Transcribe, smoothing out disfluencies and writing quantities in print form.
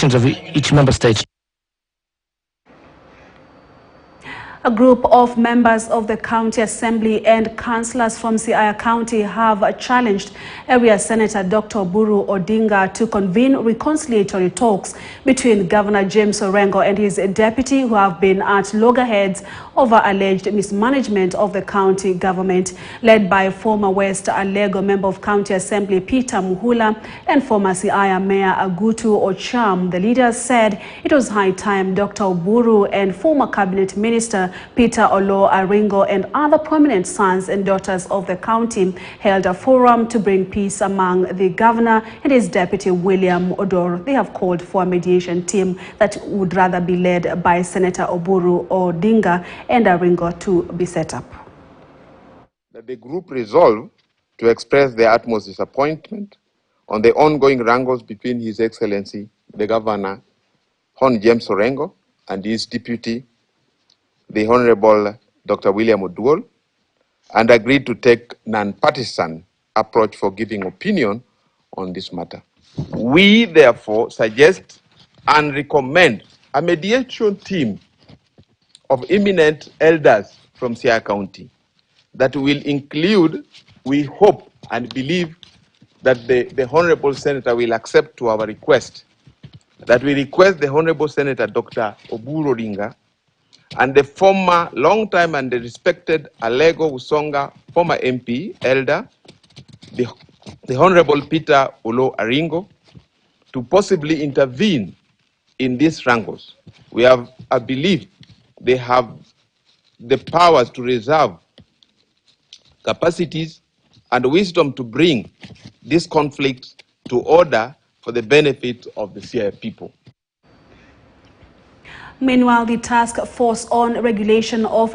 of each member state. A group of members of the County Assembly and councillors from Siaya County have challenged area Senator Dr. Oburu Odinga to convene reconciliatory talks between Governor James Orengo and his deputy, who have been at loggerheads over alleged mismanagement of the county government. Led by former West Alego Member of County Assembly Peter Muhula and former Siaya Mayor Agutu Ocham, the leaders said it was high time Dr. Oburu and former Cabinet Minister Peter Olo Aringo and other prominent sons and daughters of the county held a forum to bring peace among the governor and his deputy William Odor. They have called for a mediation team that would rather be led by Senator Oburu Odinga and Aringo to be set up. That the group resolved to express their utmost disappointment on the ongoing wrangles between His Excellency the Governor Hon James Orengo and his deputy the Honorable Dr. William Oduol, and agreed to take non-partisan approach for giving opinion on this matter. We therefore suggest and recommend a mediation team of eminent elders from Siaya County that will include, we hope and believe that the Honorable Senator will accept to our request, that we request the Honorable Senator Dr. Oburu Odinga and the former long-time and respected Alego Usonga, former MP, elder, the Honorable Peter Olo Aringo, to possibly intervene in these wrangles. We have a belief they have the powers to reserve capacities and wisdom to bring this conflict to order for the benefit of the Siaya people. Meanwhile, the task force on regulation of